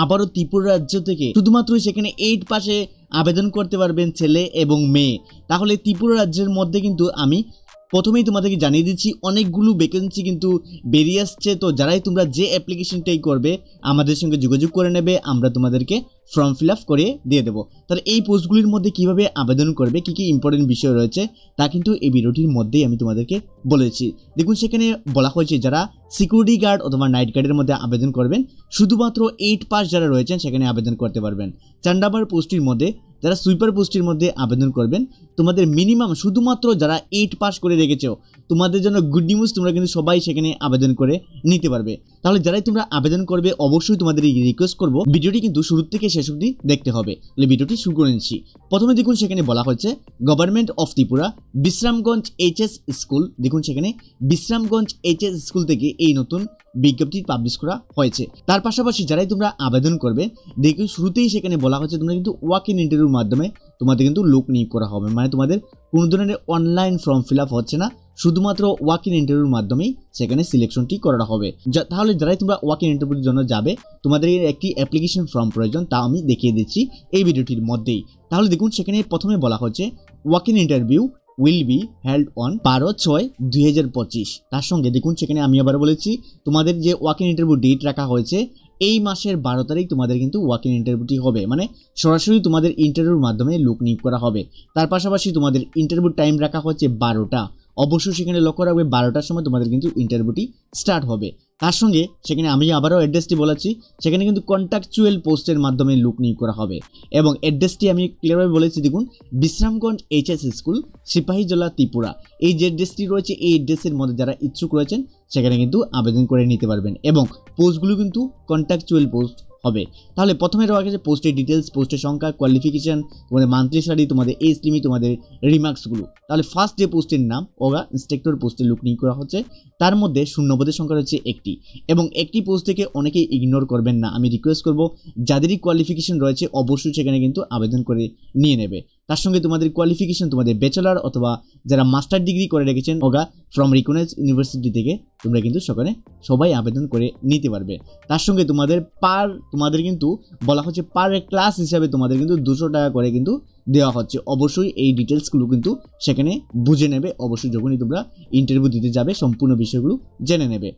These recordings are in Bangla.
আবারও ত্রিপুরা রাজ্য থেকে শুধুমাত্র সেখানে 8 পাশে আবেদন করতে পারবেন ছেলে এবং মেয়ে। তাহলে ত্রিপুরা রাজ্যের মধ্যে কিন্তু আমি প্রথমেই তোমাদেরকে জানিয়ে দিচ্ছি অনেকগুলো ভ্যাকেন্সি কিন্তু বেরিয়ে আসছে। তো যারাই তোমরা যে অ্যাপ্লিকেশনটাই করবে আমাদের সঙ্গে যোগাযোগ করে নেবে, আমরা তোমাদেরকে ফর্ম ফিল আপ করে দিয়ে দেবো। তাহলে এই পোস্টগুলির মধ্যে কিভাবে আবেদন করবে, কি কি ইম্পর্টেন্ট বিষয় রয়েছে তা কিন্তু এই ভিডিওটির মধ্যেই আমি তোমাদেরকে বলেছি। দেখুন সেখানে বলা হয়েছে যারা সিকিউরিটি গার্ড অথবা নাইট গার্ডের মধ্যে আবেদন করবেন শুধুমাত্র 8 পাস যারা রয়েছেন সেখানে আবেদন করতে পারবেন। 4 নম্বর পোস্টের মধ্যে যারা সুইপার পোস্টের মধ্যে আবেদন করবেন তোমাদের মিনিমাম শুধুমাত্র যারা 8 পাস করে রেখেছো তোমাদের জন্য গুড নিউজ, তোমরা কিন্তু সবাই সেখানে আবেদন করে নিতে পারবে। তাহলে যারাই তোমরা আবেদন করবে অবশ্যই তোমাদের রিকোয়েস্ট করব ভিডিওটি কিন্তু শুরু থেকে শেষ অবধি দেখতে হবে। তাহলে ভিডিওটি শুরু করে নিচ্ছি। প্রথমে দেখুন সেখানে বলা হচ্ছে government of Tripura Bishramganj HS school. দেখুন সেখানে বিশ্রামগঞ্জ এইচএস স্কুল থেকে এই নতুন বিজ্ঞপ্তি পাবলিশ করা হয়েছে। তার পাশাপাশি যারাই তোমরা আবেদন করবে দেখুন শুরুতেই সেখানে বলা হচ্ছে তোমরা কিন্তু ওয়াক ইন ইন্টারভিউর মাধ্যমে তোমাদের কিন্তু লোক নিয়োগ করা হবে, মানে তোমাদের কোনো ধরনের অনলাইন ফর্ম ফিল আপ হচ্ছে না, শুধুমাত্র ওয়াক ইন ইন্টারভিউর মাধ্যমেই সেখানে সিলেকশনটি করা হবে। তাহলে যারাই তোমরা ওয়াক ইন ইন্টারভিউর জন্য যাবে তোমাদের একটি অ্যাপ্লিকেশন ফর্ম প্রয়োজন, তা আমি দেখিয়ে দিচ্ছি এই ভিডিওটির মধ্যেই। তাহলে দেখুন সেখানে প্রথমে বলা হচ্ছে walk in interview will be held on 12/6/2025। তার সঙ্গে দেখুন সেখানে আমি আবার বলেছি তোমাদের যে ওয়াক ইন ইন্টারভিউ ডেট রাখা হয়েছে এই মাসের 12 তারিখ তোমাদের কিন্তু ওয়াক ইন ইন্টারভিউটি হবে, মানে সরাসরি তোমাদের ইন্টারভিউর মাধ্যমে লোক নিয়োগ করা হবে। তার পাশাপাশি তোমাদের ইন্টারভিউ টাইম রাখা হচ্ছে 12টা। অবশ্যই সেখানে লক্ষ্য রাখবে 12টার সময় তোমাদের কিন্তু ইন্টারভিউটি স্টার্ট হবে। তার সঙ্গে সেখানে আমি আবারও অ্যাড্রেসটি বলেছি, সেখানে কিন্তু কন্ট্রাকচুয়াল পোস্টের মাধ্যমে লোক নিয়োগ করা হবে এবং অ্যাড্রেসটি আমি ক্লিয়ারভাবে বলেছি। দেখুন বিশ্রামগঞ্জ এইচএস স্কুল সিপাহীজলা ত্রিপুরা, এই যে অ্যাড্রেসটি রয়েছে এই অ্যাড্রেসের মধ্যে যারা ইচ্ছুক রয়েছেন সেখানে কিন্তু আবেদন করে নিতে পারবেন এবং পোস্টগুলো কিন্তু কন্ট্রাকচুয়াল পোস্ট হবে। তাহলে প্রথমে রয়েছে যে পোস্টের ডিটেলস, পোস্টের সংখ্যা, কোয়ালিফিকেশন, তোমাদের মান্থলি স্যালারি, তোমাদের এজ লিমিট, তোমাদের রিমার্কসগুলো। তাহলে ফার্স্ট যে পোস্টের নাম ওগা ইন্সপেক্টর পোস্টে লোক নিয়োগ করা হচ্ছে, তার মধ্যে শূন্যপদের সংখ্যা রয়েছে একটি এবং একটি পোস্ট থেকে অনেকেই ইগনোর করবেন না, আমি রিকোয়েস্ট করব যাদেরই কোয়ালিফিকেশন রয়েছে অবশ্যই সেখানে কিন্তু আবেদন করে নিয়ে নেবে। তার সঙ্গে তোমাদের কোয়ালিফিকেশন তোমাদের ব্যাচেলার অথবা যারা মাস্টার ডিগ্রি করে রেখেছেন ওগা ফ্রম রিকগনাইজ ইউনিভার্সিটি থেকে তোমরা কিন্তু সেখানে সবাই আবেদন করে নিতে পারবে। তার সঙ্গে তোমাদের কিন্তু বলা হচ্ছে পার ক্লাস হিসাবে তোমাদের কিন্তু 200 টাকা করে কিন্তু দেওয়া হচ্ছে। অবশ্যই এই ডিটেলসগুলো কিন্তু সেখানে বুঝে নেবে, অবশ্যই যখনই তোমরা ইন্টারভিউ দিতে যাবে সম্পূর্ণ বিষয়গুলো জেনে নেবে।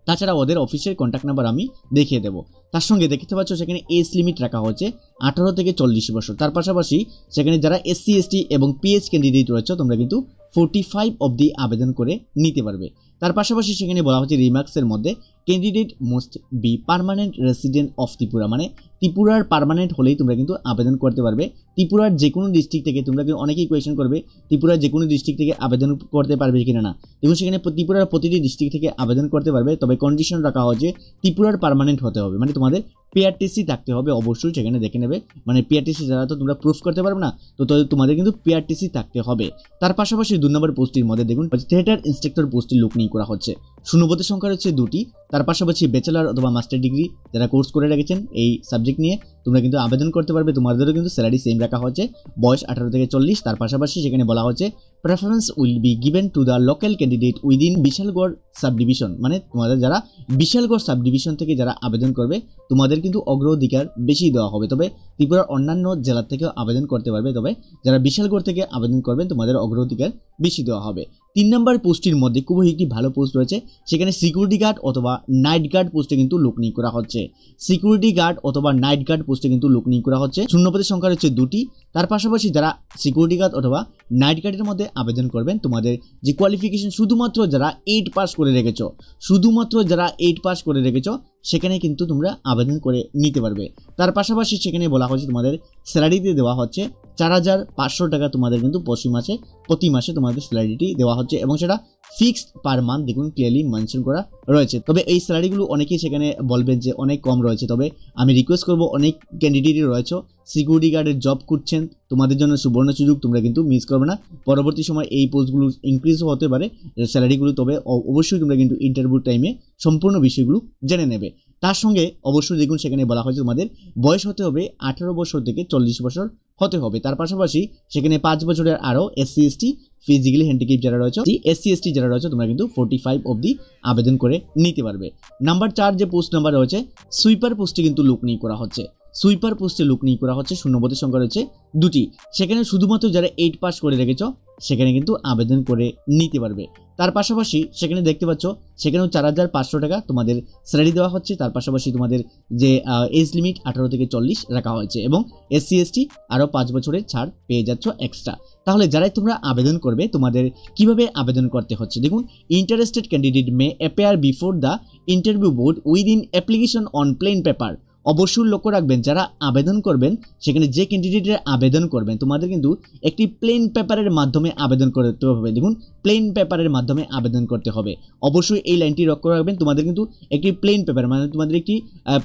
তাছাড়া ওদের অফিসের কন্ট্যাক্ট নাম্বার আমি দেখিয়ে দেবো। তার সঙ্গে দেখতে পাচ্ছ সেখানে এজ লিমিট রাখা হচ্ছে 18 থেকে 40 বছর। তার পাশাপাশি সেখানে যারা SC ST এবং PH ক্যান্ডিডেট রয়েছে তোমরা কিন্তু 45 অবধি আবেদন করে নিতে পারবে। তার পাশাপাশি সেখানে বলা হচ্ছে রিমার্কসের মধ্যে candidate most be permanent resident of Tripura, মানে ত্রিপুরার পার্মানেন্ট হলেই তোমরা কিন্তু আবেদন করতে পারবে। ত্রিপুরার যে কোনো ডিস্ট্রিক্ট থেকে তোমরা কিন্তু অনেকেই কোয়েশ্চেন করবে ত্রিপুরার যে কোনো ডিস্ট্রিক্ট থেকে আবেদন করতে পারবে কিনা না। দেখুন সেখানে ত্রিপুরার প্রতিটি ডিস্ট্রিক্ট থেকে আবেদন করতে পারবে, তবে কন্ডিশন রাখা হচ্ছে ত্রিপুরার পার্মানেন্ট হতে হবে, মানে তোমাদের PRTC থাকতে হবে। অবশ্যই সেখানে দেখে নেবে, মানে PRTC যারা তো তোমরা প্রুফ করতে পারবে না, তো তোমাদের কিন্তু PRTC থাকতে হবে। তার পাশাপাশি 2 নম্বর পোস্টের মধ্যে দেখুন থিয়েটার ইন্সট্রাক্টর পোস্টে লোক নিয়োগ করা হচ্ছে। শূন্যপদের সংখ্যা হচ্ছে 2টি। তার পাশাপাশি ব্যাচেলার অথবা মাস্টার ডিগ্রি যারা কোর্স করে রেখেছেন এই সাবজেক্ট নিয়ে তোমরা কিন্তু আবেদন করতে পারবে। তোমাদেরও কিন্তু স্যালারি সেম রাখা হচ্ছে, বয়স 18 থেকে 40। তার পাশাপাশি সেখানে বলা হচ্ছে preference will be given to the local candidate within Bishalgarh sub division, মানে তোমাদের যারা বিশালগড় সাব ডিভিশন থেকে যারা আবেদন করবে তোমাদের কিন্তু অগ্রাধিকার বেশি দেওয়া হবে। তবে ত্রিপুরার অন্যান্য জেলার থেকেও আবেদন করতে পারবে, তবে যারা বিশালগড় থেকে আবেদন করবেন তোমাদের অগ্রাধিকার বেশি দেওয়া হবে। 3 নম্বর পোস্টের মধ্যে খুবই একটি ভালো পোস্ট রয়েছে, সেখানে সিকিউরিটি গার্ড অথবা নাইট গার্ড পোস্টে কিন্তু লোক নিয়োগ করা হচ্ছে। সিকিউরিটি গার্ড অথবা নাইট গার্ড পোস্টে কিন্তু লোক নিয়োগ করা হচ্ছে। শূন্যপদের সংখ্যা হচ্ছে 2টি। তার পাশাপাশি যারা সিকিউরিটি গার্ড অথবা নাইট গার্ডের মধ্যে আবেদন করবেন তোমাদের যে কোয়ালিফিকেশন শুধুমাত্র যারা 8 পাস করে রেখেছো, শুধুমাত্র যারা 8 পাস করে রেখেছো সেখানে কিন্তু তোমরা আবেদন করে নিতে পারবে। তার পাশাপাশি সেখানে বলা হচ্ছে তোমাদের স্যালারিতে দেওয়া হচ্ছে 4500 টাকা তোমাদের কিন্তু প্রতি মাসে তোমাদের স্যালারিটি দেওয়া হচ্ছে এবং সেটা ফিক্সড পার মান্থ দেখুন ক্লিয়ারলি মেনশন করা রয়েছে। তবে এই স্যালারিগুলো অনেকেই সেখানে বলবেন যে অনেক কম রয়েছে, তবে আমি রিকোয়েস্ট করব অনেক ক্যান্ডিডেটই রয়েছে সিকিউরিটি গার্ডের জব করছেন, তোমাদের জন্য সুবর্ণ সুযোগ, তোমরা কিন্তু মিস করবে না। পরবর্তী সময় এই পোস্টগুলো ইনক্রিজও হতে পারে স্যালারিগুলো, তবে অবশ্যই তোমরা কিন্তু ইন্টারভিউ টাইমে সম্পূর্ণ বিষয়গুলো জেনে নেবে। তার সঙ্গে অবশ্যই দেখুন সেখানে বলা হয়েছে তোমাদের বয়স হতে হবে 18 বছর থেকে 40 বছর হতে হবে। তার পাশাপাশি সেখানে 5 বছরের আরও SC ST ফিজিক্যালি হ্যান্ডিক্যাপ যারা রয়েছে, এসসি এসটি যারা রয়েছে, তোমরা কিন্তু 45 অবধি আবেদন করে নিতে পারবে। নাম্বার 4 যে পোস্ট নাম্বার রয়েছে, সুইপার পোস্টে কিন্তু লোক নিয়োগ করা হচ্ছে। সুইপার পোস্টে লোক নিয়োগ করা হচ্ছে, শূন্যপদের সংখ্যা রয়েছে 2টি। সেখানে শুধুমাত্র যারা 8 পাস করে রেখেছ সেখানে কিন্তু আবেদন করে নিতে পারবে। তার পাশাপাশি সেখানে দেখতে পাচ্ছ সেখানেও 4500 টাকা তোমাদের স্যালারি দেওয়া হচ্ছে। তার পাশাপাশি তোমাদের যে এজ লিমিট 18 থেকে 40 রাখা হয়েছে এবং এসসি এসটি আরও 5 বছরের ছাড় পেয়ে যাচ্ছ এক্সট্রা। তাহলে যারাই তোমরা আবেদন করবে তোমাদের কিভাবে আবেদন করতে হচ্ছে দেখুন, interested candidate may appear before the interview board within application on plane paper. অবশ্যই লক্ষ্য রাখবেন যারা আবেদন করবেন সেখানে যে ক্যান্ডিডেটরা আবেদন করবেন তোমাদের কিন্তু একটি প্লেন পেপারের মাধ্যমে আবেদন করতে হবে। দেখুন, প্লেন পেপারের মাধ্যমে আবেদন করতে হবে। অবশ্যই এই লাইনটি লক্ষ্য রাখবেন, তোমাদের কিন্তু একটি প্লেন পেপার মানে তোমাদের একটি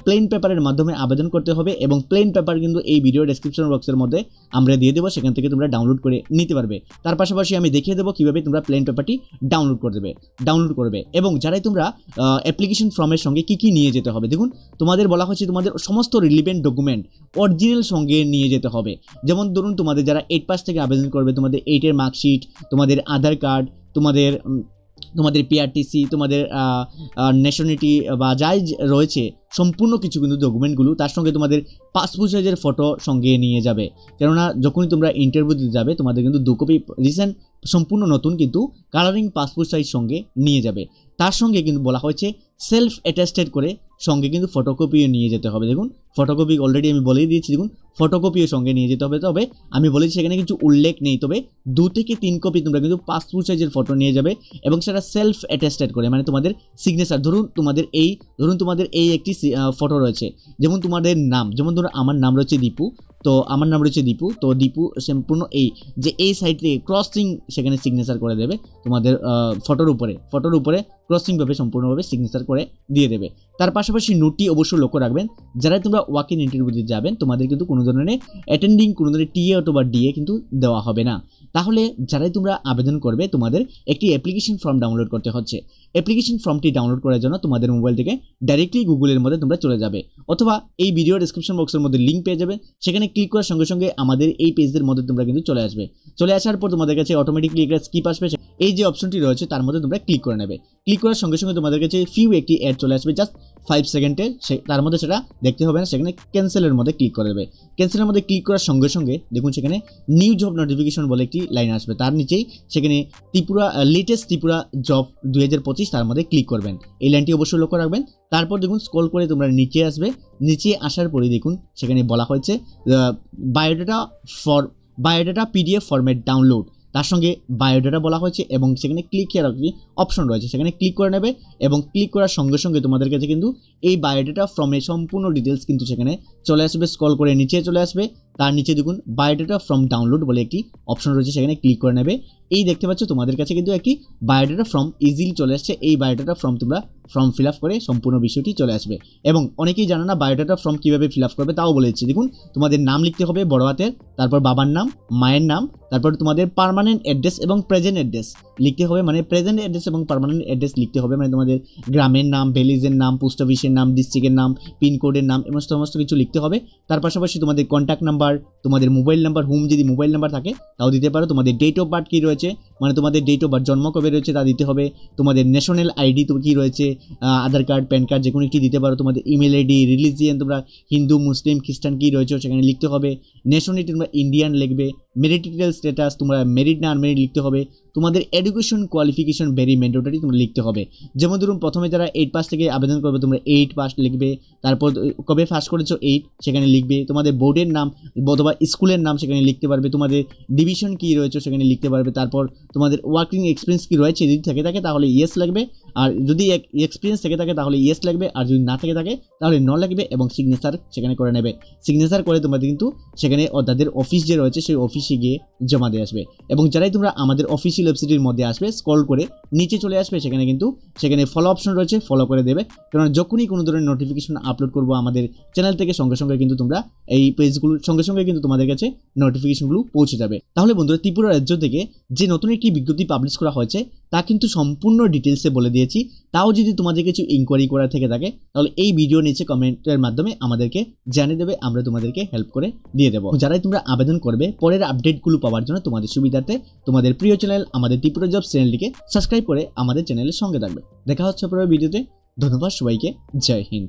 প্লেন পেপারের মাধ্যমে আবেদন করতে হবে এবং প্লেন পেপার কিন্তু এই ভিডিও ডেসক্রিপশন বক্সের মধ্যে আমরা দিয়ে দেবো, সেখান থেকে তোমরা ডাউনলোড করে নিতে পারবে। তার পাশাপাশি আমি দেখিয়ে দেবো কীভাবে তোমরা প্লেন পেপারটি ডাউনলোড করবে এবং যারাই তোমরা অ্যাপ্লিকেশন ফর্মের সঙ্গে কী কী নিয়ে যেতে হবে দেখুন, তোমাদের বলা হচ্ছে তোমাদের সমস্ত রিলিভেন্ট ডকুমেন্ট অরিজিনাল সঙ্গে নিয়ে যেতে হবে। যেমন ধরুন তোমাদের যারা 8 পাস থেকে আবেদন করবে তোমাদের 8-এর মার্কশিট, তোমাদের আধার কার্ড, তোমাদের পিআরটিসি, তোমাদের ন্যাশনালিটি বা যাই রয়েছে সম্পূর্ণ কিছু কিন্তু ডকুমেন্টগুলো, তার সঙ্গে তোমাদের পাসপোর্ট সাইজের ফটো সঙ্গে নিয়ে যাবে। কেননা যখনই তোমরা ইন্টারভিউ দিতে যাবে তোমাদের কিন্তু 2 কপি রিসেন্ট সম্পূর্ণ নতুন কিন্তু কালারিং পাসপোর্ট সাইজ সঙ্গে নিয়ে যাবে। তার সঙ্গে কিন্তু বলা হয়েছে সেলফ অ্যাটেস্টেড করে সঙ্গে কিন্তু ফটোকপিও নিয়ে যেতে হবে। দেখুন, ফটোকপি অলরেডি আমি বলেই দিয়েছি, দেখুন ফটোকপিও সঙ্গে নিয়ে যেতে হবে। তবে আমি বলেছি সেখানে কিছু উল্লেখ নেই, তবে 2 থেকে 3 কপি তোমরা কিন্তু পাসপোর্ট সাইজের ফটো নিয়ে যাবে এবং সেটা সেলফ অ্যাটেস্টেড করে, মানে তোমাদের সিগনেচার। ধরুন তোমাদের এই একটি ফটো রয়েছে, যেমন তোমাদের নাম, যেমন ধরুন আমার নাম রয়েছে দীপু, তো আমার নাম রয়েছে দীপু, তো দীপু সম্পূর্ণ এই সাইড থেকে ক্রসিং সেখানে সিগনেচার করে দেবে তোমাদের ফটোর উপরে ক্রসিংভাবে সম্পূর্ণভাবে সিগনেচার করে দিয়ে দেবে। তার পাশাপাশি নোটটি অবশ্যই লক্ষ্য রাখবেন, যারা তোমরা ওয়াক ইন ইন্টারভিউ দিতে যাবেন তোমাদের কিন্তু কোনো ধরনের অ্যাটেন্ডিং কোনো ধরনের টিএ অথবা ডিএ কিন্তু দেওয়া হবে না। তাহলে যারাই তোমরা আবেদন করবে তোমাদের একটি অ্যাপ্লিকেশন ফর্ম ডাউনলোড করতে হচ্ছে। অ্যাপ্লিকেশন ফর্মটি ডাউনলোড করার জন্য তোমাদের মোবাইল থেকে ডাইরেক্টলি গুগলের মধ্যে তোমরা চলে যাবে, অথবা এই ভিডিও ডেসক্রিপশন বক্সের মধ্যে লিঙ্ক পেয়ে যাবে, সেখানে ক্লিক করার সঙ্গে সঙ্গে আমাদের এই পেজের মধ্যে তোমরা কিন্তু চলে আসার পর তোমাদের কাছে অটোমেটিকলি একটা স্কিপ আসবে, এই যে অপশনটি রয়েছে তার মধ্যে তোমরা ক্লিক করে নেবে। ক্লিক করার সঙ্গে সঙ্গে তোমাদের কাছে একটি অ্যাড চলে আসবে, জাস্ট 5 সেকেন্ডের, তার মধ্যে সেটা দেখতে হবে না, সেখানে ক্যান্সেলের মধ্যে ক্লিক করে দেবে। ক্যান্সেলের মধ্যে ক্লিক করার সঙ্গে সঙ্গে দেখুন সেখানে নিউ জব নোটিফিকেশন বলে একটি লাইন আসবে, তার নিচেই সেখানে লেটেস্ট ত্রিপুরা জব 2025 তার মধ্যে ক্লিক করবেন। এই লাইনটি অবশ্যই লক্ষ্য রাখবেন। তারপর দেখুন স্ক্রল করে তোমরা নিচে আসবে, নিচে আসার পরে দেখুন সেখানে বলা হয়েছে বায়োডাটা পিডিএফ ফরম্যাট ডাউনলোড, তার সঙ্গে বায়োডাটা বলা হয়েছে এবং সেখানে ক্লিক করার অপশন রয়েছে, সেখানে ক্লিক করে নেবে এবং ক্লিক করার সঙ্গে সঙ্গে তোমাদের কাছে কিন্তু এই বায়োডাটা ফর্মের সম্পূর্ণ ডিটেলস কিন্তু সেখানে চলে আসবে। স্ক্রল করে নিচে চলে আসবে, তার নিচে দেখুন বায়োডাটা ফর্ম ডাউনলোড বলে একটি অপশন রয়েছে, সেখানে ক্লিক করে নেবে। এই দেখতে পাচ্ছ তোমাদের কাছে কিন্তু একটি বায়োডাটা ফর্ম ইজিলি চলে আসছে। এই বায়োডাটা ফর্ম তোমরা ফর্ম ফিল আপ করে সম্পূর্ণ বিষয়টি চলে আসবে। এবং অনেকেই জানো না বায়োডাটা ফর্ম কীভাবে ফিল আপ করবে, তাও বলেছি। দেখুন তোমাদের নাম লিখতে হবে বড় হাতের, তারপর বাবার নাম, মায়ের নাম, তারপর তোমাদের পার্মানেন্ট অ্যাড্রেস এবং প্রেজেন্ট অ্যাড্রেস লিখতে হবে, মানে প্রেজেন্ট অ্যাড্রেস এবং পার্মানেন্ট অ্যাড্রেস লিখতে হবে, মানে তোমাদের গ্রামের নাম, ভিলেজের নাম, পোস্ট অফিসের নাম, ডিস্ট্রিক্টের নাম, পিনকোডের নাম এবং সমস্ত কিছু লিখতে হবে। তার পাশাপাশি তোমাদের কন্ট্যাক্ট নাম্বার, তোমাদের মোবাইল নাম্বার, যদি মোবাইল নাম্বার থাকে তাও দিতে পারো। তোমাদের ডেট অফ বার্থ কী রয়েছে, মানে তোমাদের ডেট অফ বার্থ জন্ম কবে রয়েছে তা দিতে হবে। তোমাদের ন্যাশনাল আইডি তো কী রয়েছে, আধার কার্ড, প্যান কার্ড যে কোনো একটি দিতে পারো। তোমাদের ইমেল আইডি, রিলিজিয়ান তোমরা হিন্দু, মুসলিম, খ্রিস্টান কী রয়েছে সেখানে লিখতে হবে। ন্যাশনালিটি তোমরা ইন্ডিয়ান লিখবে। মেরিটাল স্ট্যাটাস তোমরা মেরিট না আনমেরিট লিখতে হবে। তোমাদের এডুকেশন কোয়ালিফিকেশন ভেরি ম্যান্ডেটরি তোমরা লিখতে হবে। যেমন ধরুন প্রথমে যারা 8 পাস থেকে আবেদন করবে তোমরা 8 পাস লিখবে, তারপর কবে পাস করেছো 8 সেখানে লিখবে। তোমাদের বোর্ডের নাম অথবা স্কুলের নাম সেখানে লিখতে পারবে। তোমাদের ডিভিশন কী রয়েছে সেখানে লিখতে পারবে। তারপর তোমাদের ওয়ার্কিং এক্সপিরিয়েন্স কী রয়েছে, যদি থেকে থাকে তাহলে ইয়েস লাগবে, আর যদি এক্সপিরিয়েন্স থেকে থাকে তাহলে ইয়েস লাগবে, আর যদি না থেকে থাকে তাহলে ন লাগবে এবং সিগনেচার সেখানে করে নেবে। সিগনেচার করে তোমাদের কিন্তু সেখানে তাদের অফিস যে রয়েছে সেই অফিসে গিয়ে জমা দিয়ে আসবে। এবং যারাই তোমরা আমাদের অফিসিয়াল ওয়েবসাইটের মধ্যে আসবে স্ক্রল করে নিচে চলে আসবে, সেখানে ফলো অপশন রয়েছে, ফলো করে দেবে। কারণ যখনই কোনো ধরনের নোটিফিকেশন আপলোড করবো আমাদের চ্যানেল থেকে সঙ্গে সঙ্গে কিন্তু তোমরা এই পেজগুলোর সঙ্গে সঙ্গে কিন্তু তোমাদের কাছে নোটিফিকেশনগুলো পৌঁছে যাবে। তাহলে বন্ধুরা ত্রিপুরা রাজ্য থেকে যে নতুন একটি কি বিজ্ঞপ্তি পাবলিশ করা হয়েছে তা কিন্তু সম্পূর্ণ ডিটেলসে বলে দিয়েছি। তাও যদি তোমাদের কিছু ইনকোয়ারি করা থেকে থাকে তাহলে এই ভিডিও নিচে কমেন্টের মাধ্যমে আমাদেরকে জানিয়ে দেবে, আমরা তোমাদেরকে হেল্প করে দিয়ে দেবো। যারাই তোমরা আবেদন করবে পরের আপডেটগুলো পাওয়ার জন্য তোমাদের সুবিধার্থে তোমাদের প্রিয় চ্যানেল আমাদের ত্রিপুরা জবস চ্যানেলটিকে সাবস্ক্রাইব করে আমাদের চ্যানেলের সঙ্গে থাকবে। দেখা হচ্ছে পরের ভিডিওতে। ধন্যবাদ সবাইকে, জয় হিন্দ।